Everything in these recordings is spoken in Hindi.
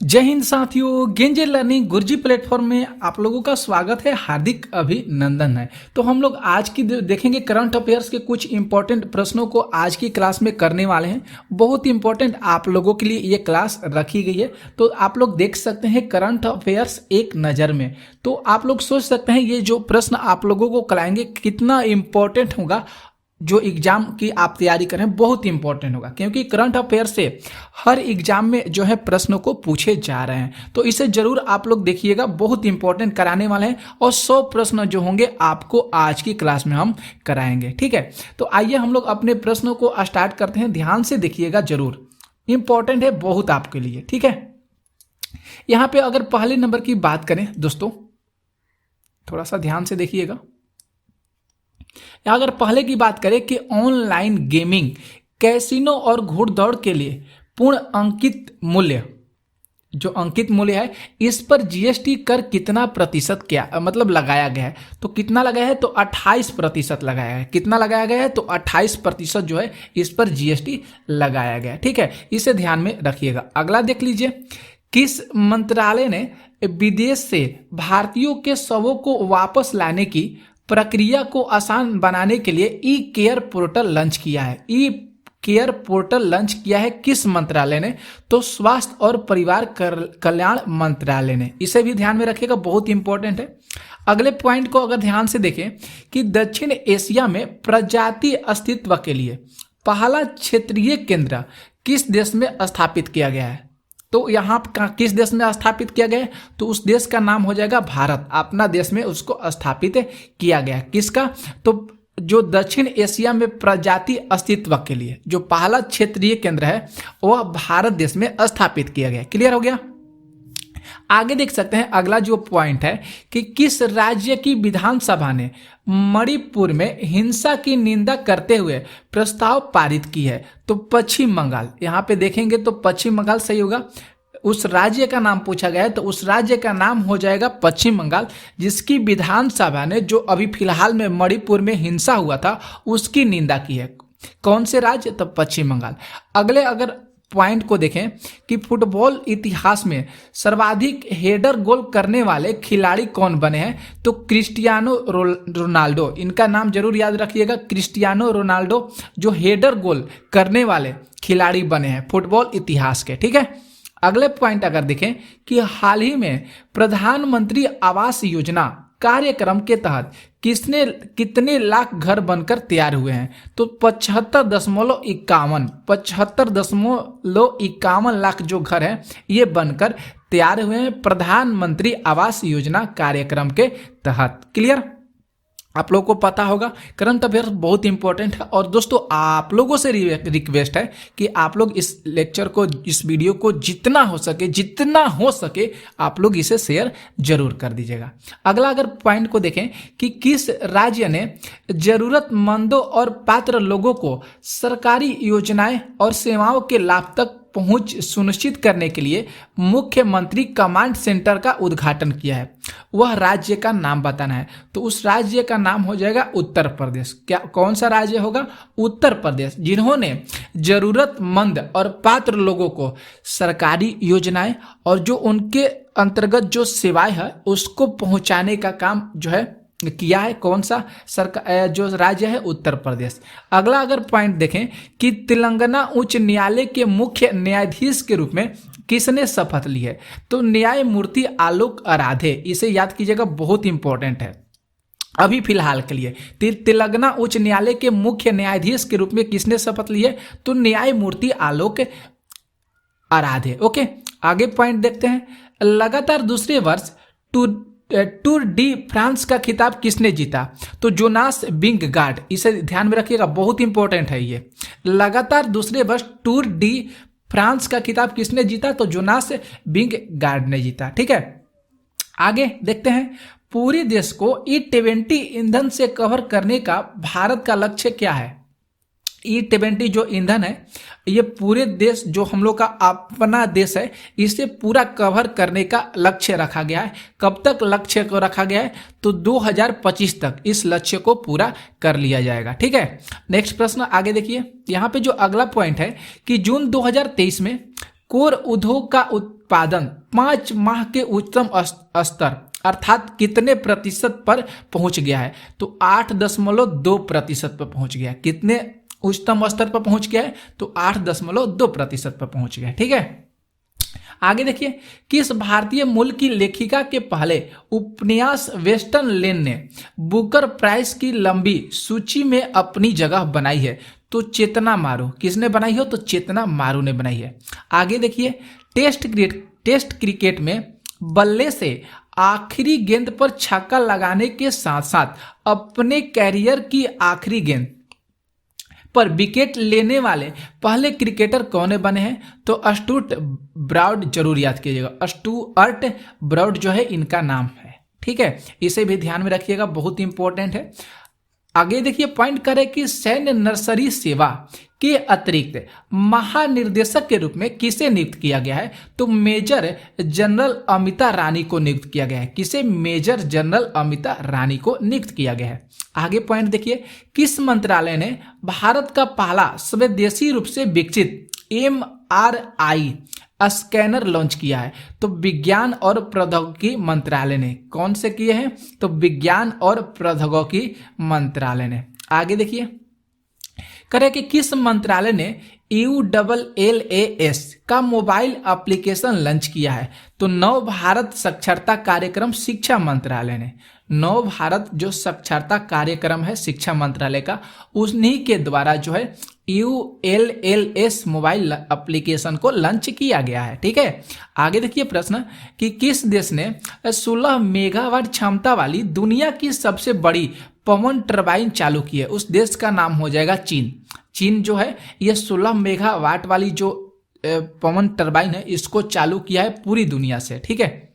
जय हिंद साथियों, गेंजे लर्निंग गुरुजी प्लेटफॉर्म में आप लोगों का स्वागत है, हार्दिक अभिनंदन है। तो हम लोग आज की देखेंगे करंट अफेयर्स के कुछ इंपॉर्टेंट प्रश्नों को आज की क्लास में करने वाले हैं। बहुत इंपॉर्टेंट आप लोगों के लिए ये क्लास रखी गई है। तो आप लोग देख सकते हैं करंट अफेयर्स एक नज़र में। तो आप लोग सोच सकते हैं ये जो प्रश्न आप लोगों को कराएंगे कितना इंपॉर्टेंट होगा। जो एग्जाम की आप तैयारी करें बहुत इंपॉर्टेंट होगा, क्योंकि करंट अफेयर से हर एग्जाम में जो है प्रश्नों को पूछे जा रहे हैं। तो इसे जरूर आप लोग देखिएगा, बहुत इंपॉर्टेंट कराने वाले हैं और 100 प्रश्न जो होंगे आपको आज की क्लास में हम कराएंगे। ठीक है, तो आइए हम लोग अपने प्रश्नों को स्टार्ट करते हैं। ध्यान से देखिएगा, जरूर इंपॉर्टेंट है बहुत आपके लिए। ठीक है, यहाँ पे अगर पहले नंबर की बात करें दोस्तों, थोड़ा सा ध्यान से देखिएगा। अगर पहले की बात करें कि ऑनलाइन गेमिंग, कैसीनो और घुड़दौड़ के लिए पूर्ण अंकित मूल्य, जो अंकित मूल्य है, इस पर जीएसटी कर कितना प्रतिशत मतलब लगाया गया है। तो कितना लगाया है? तो 28% लगाया है। कितना लगाया गया है? तो 28% जो है इस पर जीएसटी लगाया गया है। ठीक है, इसे ध्यान में रखिएगा। अगला देख लीजिए, किस मंत्रालय ने विदेश से भारतीयों के शवों को वापस लाने की प्रक्रिया को आसान बनाने के लिए ई केयर पोर्टल लॉन्च किया है? ई केयर पोर्टल लॉन्च किया है किस मंत्रालय ने? तो स्वास्थ्य और परिवार कल्याण मंत्रालय ने। इसे भी ध्यान में रखिएगा, बहुत इंपॉर्टेंट है। अगले पॉइंट को अगर ध्यान से देखें कि दक्षिण एशिया में प्रजाति अस्तित्व के लिए पहला क्षेत्रीय केंद्र किस देश में स्थापित किया गया है? तो यहाँ किस देश में स्थापित किया गया है? तो उस देश का नाम हो जाएगा भारत। अपना देश में उसको स्थापित किया गया है। किसका? तो जो दक्षिण एशिया में प्रजाति अस्तित्व के लिए जो पहला क्षेत्रीय केंद्र है वह भारत देश में स्थापित किया गया। क्लियर हो गया? आगे देख सकते हैं, अगला जो पॉइंट है कि किस राज्य की विधानसभा ने मणिपुर में हिंसा की निंदा करते हुए प्रस्ताव पारित की है? तो पश्चिम बंगाल। यहाँ पे देखेंगे तो पश्चिम बंगाल सही होगा। उस राज्य का नाम पूछा गया है तो उस राज्य का नाम हो जाएगा पश्चिम बंगाल, जिसकी विधानसभा ने जो अभी फिलहाल में मणिपुर में हिंसा हुआ था उसकी निंदा की है। कौन से राज्य? तो पश्चिम बंगाल। अगले अगर पॉइंट को देखें कि फुटबॉल इतिहास में सर्वाधिक हेडर गोल करने वाले खिलाड़ी कौन बने हैं? तो क्रिस्टियानो रोनाल्डो। इनका नाम जरूर याद रखिएगा, क्रिस्टियानो रोनाल्डो जो हेडर गोल करने वाले खिलाड़ी बने हैं फुटबॉल इतिहास के। ठीक है, अगले पॉइंट अगर देखें कि हाल ही में प्रधानमंत्री आवास योजना कार्यक्रम के तहत कितने लाख घर बनकर तैयार हुए हैं? तो 75.51 लाख जो घर हैं ये बनकर तैयार हुए हैं प्रधानमंत्री आवास योजना कार्यक्रम के तहत। क्लियर? आप लोगों को पता होगा करंट अफेयर्स बहुत इंपॉर्टेंट है। और दोस्तों आप लोगों से रिक्वेस्ट है कि आप लोग इस लेक्चर को, इस वीडियो को जितना हो सके आप लोग इसे शेयर जरूर कर दीजिएगा। अगला अगर पॉइंट को देखें कि किस राज्य ने जरूरतमंदों और पात्र लोगों को सरकारी योजनाएं और सेवाओं के लाभ तक पहुंच सुनिश्चित करने के लिए मुख्यमंत्री कमांड सेंटर का उद्घाटन किया है? वह राज्य का नाम बताना है। तो उस राज्य का नाम हो जाएगा उत्तर प्रदेश। क्या कौन सा राज्य होगा? उत्तर प्रदेश, जिन्होंने जरूरतमंद और पात्र लोगों को सरकारी योजनाएं और जो उनके अंतर्गत जो सेवाएं है उसको पहुंचाने का काम जो है किया है। कौन सा सरकार जो राज्य है? उत्तर प्रदेश। अगला अगर पॉइंट देखें कि तेलंगाना उच्च न्यायालय के मुख्य न्यायाधीश के रूप में किसने शपथ ली है? तो न्यायमूर्ति आलोक आराधे। इसे याद कीजिएगा, बहुत इंपॉर्टेंट है अभी फिलहाल के लिए। तेलंगाना उच्च न्यायालय के मुख्य न्यायाधीश के रूप में किसने शपथ ली है? तो न्यायमूर्ति आलोक आराधे। ओके, आगे पॉइंट देखते हैं। लगातार दूसरे वर्ष टूर डी फ्रांस का खिताब किसने जीता? तो जोनास विंगगार्ड। इसे ध्यान में रखिएगा, बहुत इंपॉर्टेंट है ये। लगातार दूसरे वर्ष टूर डी फ्रांस का खिताब किसने जीता? तो जोनास विंगगार्ड ने जीता। ठीक है, आगे देखते हैं। पूरे देश को E20 ईंधन से कवर करने का भारत का लक्ष्य क्या है? E20 जो ईंधन है ये पूरे देश, जो हम लोग का अपना देश है, इसे पूरा कवर करने का लक्ष्य रखा गया है। कब तक लक्ष्य को रखा गया है? तो 2025 तक इस लक्ष्य को पूरा कर लिया जाएगा। ठीक है, नेक्स्ट प्रश्न आगे देखिए। यहाँ पे जो अगला पॉइंट है कि जून 2023 में कोर उद्योग का उत्पादन 5 माह के उच्चतम स्तर अर्थात कितने प्रतिशत पर पहुंच गया है? तो 8.2% पर पहुंच गया। कितने उच्चतम स्तर पर पहुंच गया है? तो 8.2% पर पहुंच गया। ठीक है, आगे देखिए, किस भारतीय मूल की लेखिका के पहले उपन्यास वेस्टर्न लेन ने बुकर प्राइज की लंबी सूची में अपनी जगह बनाई है? तो चेतना मारू। किसने बनाई हो? तो चेतना मारू ने बनाई है। आगे देखिए, टेस्ट क्रिकेट में बल्ले से आखिरी गेंद पर छक्का लगाने के साथ साथ अपने कैरियर की आखिरी गेंद पर विकेट लेने वाले पहले क्रिकेटर कौन बने हैं? तो स्टुअर्ट ब्राड, जरूर याद कीजिएगा, स्टुअर्ट ब्राड जो है इनका नाम है। ठीक है, इसे भी ध्यान में रखिएगा, बहुत इंपॉर्टेंट है। आगे देखिए, पॉइंट करें कि सैन्य नर्सरी सेवा के अतिरिक्त महानिर्देशक के रूप में किसे नियुक्त किया गया है? तो मेजर जनरल अमिता रानी को नियुक्त किया गया है। किसे? मेजर जनरल अमिता रानी को नियुक्त किया गया है। आगे पॉइंट देखिए, किस मंत्रालय ने भारत का पहला स्वदेशी रूप से विकसित MRI स्कैनर लॉन्च किया है? तो विज्ञान और प्रौद्योगिकी मंत्रालय ने। कौन से किए हैं? तो विज्ञान और प्रौद्योगिकी मंत्रालय ने। आगे देखिए, करें कि किस मंत्रालय ने ULLAS का मोबाइल एप्लीकेशन लॉन्च किया है? तो नव भारत साक्षरता कार्यक्रम शिक्षा मंत्रालय ने। नव भारत जो साक्षरता कार्यक्रम है शिक्षा मंत्रालय का, उन्हीं के द्वारा जो है ULLAS मोबाइल एप्लीकेशन को लॉन्च किया गया है। ठीक है, आगे देखिए प्रश्न कि किस देश ने 16 मेगावाट क्षमता वाली दुनिया की सबसे बड़ी पवन टरबाइन चालू की है? उस देश का नाम हो जाएगा चीन। चीन जो है ये 16 मेगावाट वाली जो पवन टरबाइन है इसको चालू किया है पूरी दुनिया से। ठीक है,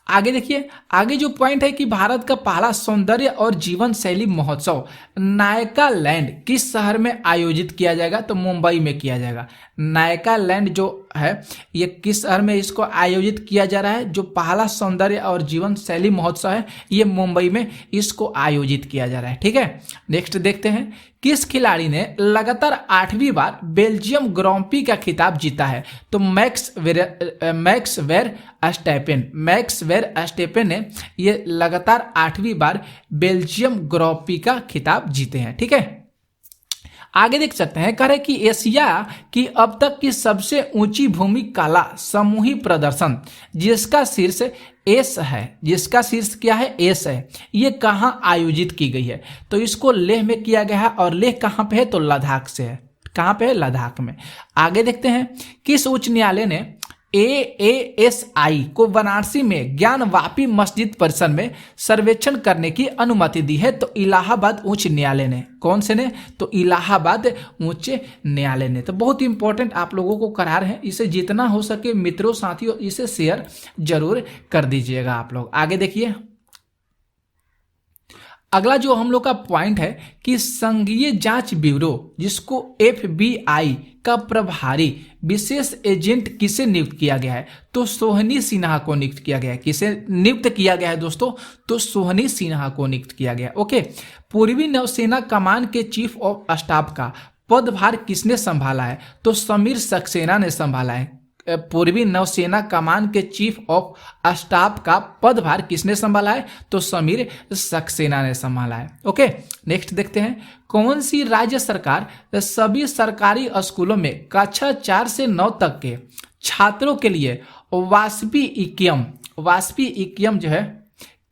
आगे देखिए, आगे जो पॉइंट है कि भारत का पहला सौंदर्य और जीवन शैली महोत्सव नायकालैंड किस शहर में आयोजित किया जाएगा? तो मुंबई में किया जाएगा। नायकालैंड जो है ये किस शहर में इसको आयोजित किया जा रहा है? जो पहला सौंदर्य और जीवन शैली महोत्सव है ये मुंबई में इसको आयोजित किया जा रहा है। ठीक है, नेक्स्ट देखते हैं, किस खिलाड़ी ने लगातार 8वीं बार बेल्जियम ग्रांड प्री का खिताब जीता है? तो मैक्स वर्स्टैपेन ने ये लगातार 8वीं बार बेल्जियम ग्रांड प्री का खिताब जीते हैं। ठीक है, आगे देख सकते हैं, कह रहे कि एशिया की अब तक की सबसे ऊंची भूमि कला समूही प्रदर्शन जिसका शीर्ष एस है, जिसका शीर्ष क्या है? एस है, ये कहाँ आयोजित की गई है? तो इसको लेह में किया गया है। और लेह कहाँ पे है? तो लद्दाख से है। कहाँ पे है? लद्दाख में। आगे देखते हैं, किस उच्च न्यायालय ने AASI को वाराणसी में ज्ञानवापी मस्जिद परिसर में सर्वेक्षण करने की अनुमति दी है? तो इलाहाबाद उच्च न्यायालय ने। कौन से ने? तो इलाहाबाद उच्च न्यायालय ने। तो बहुत इंपॉर्टेंट आप लोगों को करार है, इसे जितना हो सके मित्रों साथियों इसे शेयर जरूर कर दीजिएगा आप लोग। आगे देखिए, अगला जो हम लोग का पॉइंट है कि संघीय जांच ब्यूरो जिसको FBI का प्रभारी विशेष एजेंट किसे नियुक्त किया गया है? तो सोहनी सिन्हा को नियुक्त किया गया है। किसे नियुक्त किया गया है दोस्तों? तो सोहनी सिन्हा को नियुक्त किया गया। ओके, पूर्वी नौसेना कमान के चीफ ऑफ स्टाफ का पदभार किसने संभाला है? तो समीर सक्सेना ने संभाला है। पूर्वी नौसेना कमान के चीफ ऑफ स्टाफ का पदभार किसने संभाला है? तो समीर सक्सेना ने संभाला है। ओके, नेक्स्ट देखते हैं, कौन सी राज्य सरकार सभी सरकारी स्कूलों में कक्षा 4 से 9 तक के छात्रों के लिए वासपी जो है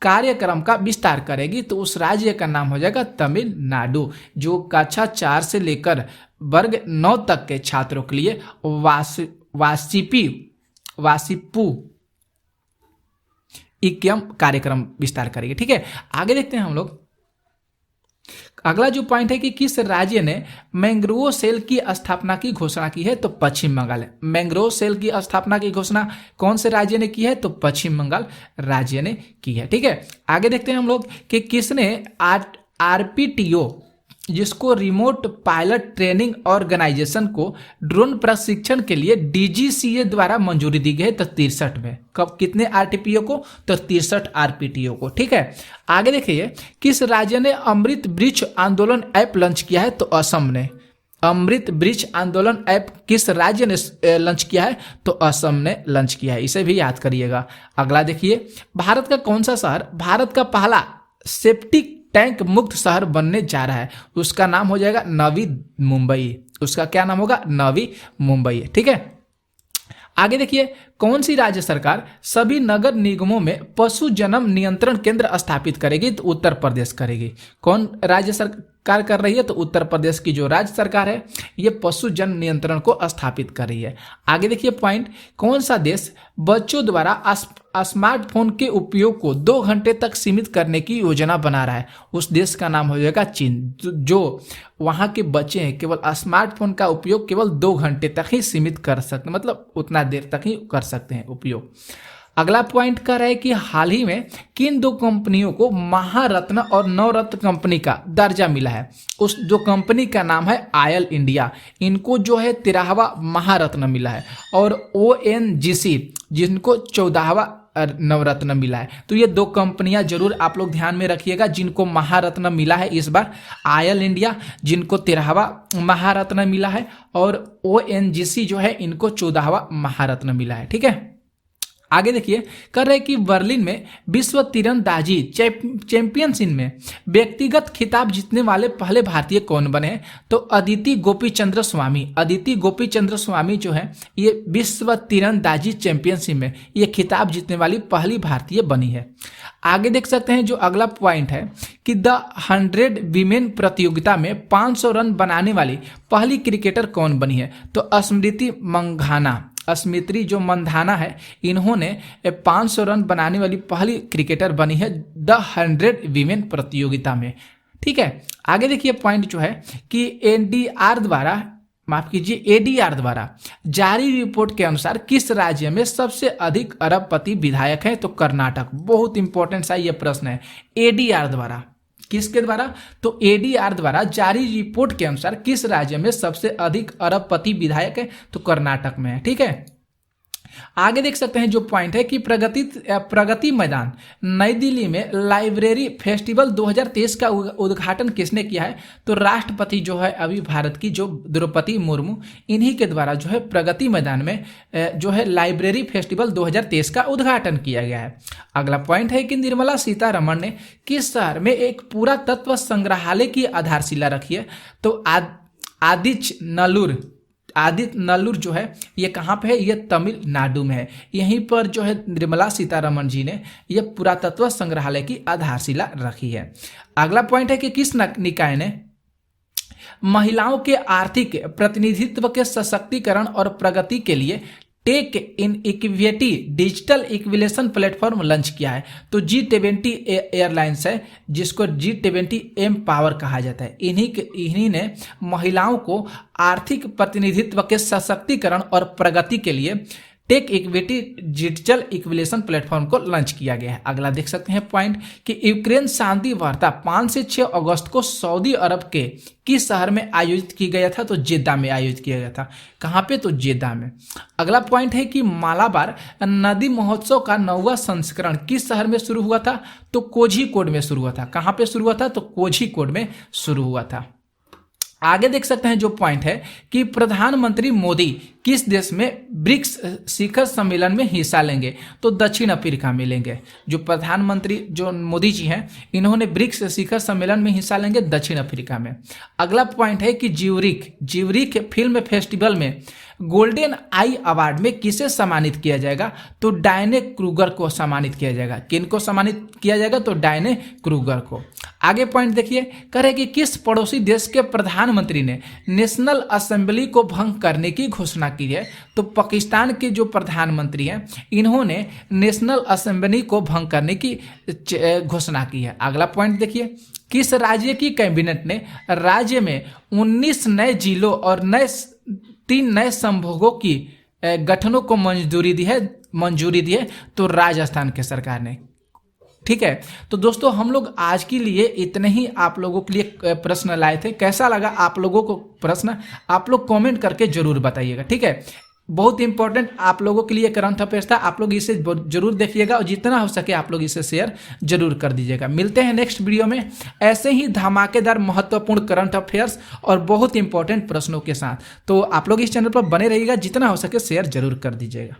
कार्यक्रम का विस्तार करेगी? तो उस राज्य का नाम हो जाएगा तमिलनाडु, जो कक्षा 4 से लेकर वर्ग 9 तक के छात्रों के लिए वासिपू इक्यम कार्यक्रम विस्तार करेगी। ठीक है, आगे देखते हैं हम लोग, अगला जो पॉइंट है कि किस राज्य ने मैंग्रोव सेल की स्थापना की घोषणा की है? तो पश्चिम बंगाल है। मैंग्रोव सेल की स्थापना की घोषणा कौन से राज्य ने की है? तो पश्चिम बंगाल राज्य ने की है। ठीक है, आगे देखते हैं हम लोग कि किसने RPTO जिसको रिमोट पायलट ट्रेनिंग ऑर्गेनाइजेशन को ड्रोन प्रशिक्षण के लिए DGCA द्वारा मंजूरी दी गई है? तो 63 में। कब? कितने RTPO को? तो 63 RPTO को। ठीक है, आगे देखिए, किस राज्य ने अमृत वृक्ष आंदोलन ऐप लॉन्च किया है? तो असम ने। अमृत वृक्ष आंदोलन ऐप किस राज्य ने लॉन्च किया है? तो असम ने लॉन्च किया है, इसे भी याद करिएगा। अगला देखिए, भारत का कौन सा शहर भारत का पहला सेप्टिक टैंक मुक्त शहर बनने जा रहा है? उसका नाम हो जाएगा नवी मुंबई। उसका क्या नाम होगा? नवी मुंबई। ठीक है, आगे देखिए, कौन सी राज्य सरकार सभी नगर निगमों में पशु जन्म नियंत्रण केंद्र स्थापित करेगी? तो उत्तर प्रदेश करेगी। कौन राज्य सरकार कर रही है? तो उत्तर प्रदेश की जो राज्य सरकार है ये पशु जन्म नियंत्रण को स्थापित कर रही है। आगे देखिए पॉइंट, कौन सा देश बच्चों द्वारा स्मार्टफोन के उपयोग को 2 घंटे तक सीमित करने की योजना बना रहा है? उस देश का नाम हो जाएगा चीन। जो वहाँ के बच्चे हैं केवल स्मार्टफोन का उपयोग केवल 2 घंटे तक ही सीमित कर सकते, मतलब उतना देर तक ही कर सकते हैं उपयोग। अगला पॉइंट कर रहा है कि हाल ही में किन 2 कंपनियों को महारत्न और नवरत्न कंपनी का दर्जा मिला है? उस 2 कंपनी का नाम है आयल इंडिया, इनको जो है 13वां महारत्न मिला है, और ONGC जिनको 14वां नवरत्न मिला है। तो ये 2 कंपनियां जरूर आप लोग ध्यान में रखिएगा जिनको महारत्न मिला है इस बार। आयल इंडिया जिनको 13वां महारत्न मिला है, और ONGC जो है इनको 14वां महारत्न मिला है। ठीक है, आगे देखिए, कर रहे कि बर्लिन में विश्व तीरंदाजी चैंपियनशिप में व्यक्तिगत खिताब जीतने वाले पहले भारतीय कौन बने हैं? तो अदिति गोपीचंद्र स्वामी। अदिति गोपीचंद्र स्वामी जो है ये विश्व तीरंदाजी चैंपियनशिप में ये खिताब जीतने वाली पहली भारतीय बनी है। आगे देख सकते हैं जो अगला पॉइंट है कि द 100 वीमेन प्रतियोगिता में 500 रन बनाने वाली पहली क्रिकेटर कौन बनी है? तो स्मृति मंधाना। स्मृति जो मंधाना है इन्होंने 500 रन बनाने वाली पहली क्रिकेटर बनी है द 100 वीमेन प्रतियोगिता में। ठीक है, आगे देखिए पॉइंट जो है कि ADR द्वारा जारी रिपोर्ट के अनुसार किस राज्य में सबसे अधिक अरबपति विधायक हैं? तो कर्नाटक। बहुत इंपॉर्टेंट सा ये प्रश्न है। ADR द्वारा, किसके द्वारा? तो ADR द्वारा जारी रिपोर्ट के अनुसार किस राज्य में सबसे अधिक अरबपति विधायक है? तो कर्नाटक में है। ठीक है, आगे देख सकते हैं जो पॉइंट है कि प्रगति मैदान नई दिल्ली में लाइब्रेरी फेस्टिवल 2023 का उद्घाटन किसने किया है? तो राष्ट्रपति जो है अभी भारत की जो द्रौपदी मुर्मू, इन्हीं के द्वारा जो है प्रगति मैदान में जो है लाइब्रेरी फेस्टिवल 2023 का उद्घाटन किया गया है। अगला पॉइंट है कि निर्मला सीतारमण ने किस शहर में एक पुरातत्व संग्रहालय की आधारशिला रखी है? तो आदित्य नल्लूर जो है ये कहाँ पे है? ये तमिलनाडु में है। यहीं पर जो है निर्मला सीतारमण जी ने ये पुरातत्व संग्रहालय की आधारशिला रखी है। अगला पॉइंट है कि किस निकाय ने महिलाओं के आर्थिक प्रतिनिधित्व के सशक्तिकरण और प्रगति के लिए tech in equity digital equalization platform launch किया है? तो G20 एयरलाइंस है जिसको G20 एम्पावर कहा जाता है। इन्हीं ने महिलाओं को आर्थिक प्रतिनिधित्व के सशक्तिकरण और प्रगति के लिए take equity digital equalization platform को लॉन्च किया गया है। अगला देख सकते हैं पॉइंट कि यूक्रेन शांति वार्ता 5 से 6 अगस्त को सऊदी अरब के किस शहर में आयोजित किया गया था? तो जेद्दा में आयोजित किया गया था। कहाँ पे? तो जेद्दा में। अगला पॉइंट है कि मालाबार नदी महोत्सव का 9वां संस्करण किस शहर में शुरू हुआ था? तो कोझिकोड में शुरू हुआ था। कहाँ पे शुरू हुआ था? तो कोझिकोड में शुरू हुआ था। आगे देख सकते हैं जो पॉइंट है कि प्रधानमंत्री मोदी किस देश में ब्रिक्स शिखर सम्मेलन में हिस्सा लेंगे? तो दक्षिण अफ्रीका में लेंगे। जो प्रधानमंत्री जो मोदी जी हैं इन्होंने ब्रिक्स शिखर सम्मेलन में हिस्सा लेंगे दक्षिण अफ्रीका में। अगला पॉइंट है कि ज्यूरिख फिल्म फेस्टिवल में गोल्डन आई अवार्ड में किसे सम्मानित किया जाएगा? तो डायने क्रूगर को सम्मानित किया जाएगा। किन को सम्मानित किया जाएगा? तो डायने क्रूगर को। आगे पॉइंट देखिए, कहे कि किस पड़ोसी देश के प्रधानमंत्री ने नेशनल असेंबली को भंग करने की घोषणा की है? तो पाकिस्तान के जो प्रधानमंत्री हैं इन्होंने नेशनल असेंबली को भंग करने की घोषणा की है। अगला पॉइंट देखिए, किस राज्य की कैबिनेट ने राज्य में 19 नए जिलों और 3 नए संभागों की गठनों को मंजूरी दी है? तो राजस्थान के सरकार ने। ठीक है, तो दोस्तों हम लोग आज के लिए इतने ही आप लोगों के लिए प्रश्न लाए थे। कैसा लगा आप लोगों को प्रश्न? आप लोग कमेंट करके जरूर बताइएगा। ठीक है, बहुत इंपॉर्टेंट आप लोगों के लिए करंट अफेयर्स था। आप लोग इसे जरूर देखिएगा और जितना हो सके आप लोग इसे शेयर जरूर कर दीजिएगा। मिलते हैं नेक्स्ट वीडियो में ऐसे ही धमाकेदार महत्वपूर्ण करंट अफेयर्स और बहुत इंपॉर्टेंट प्रश्नों के साथ। तो आप लोग इस चैनल पर बने रहिएगा, जितना हो सके शेयर जरूर कर दीजिएगा।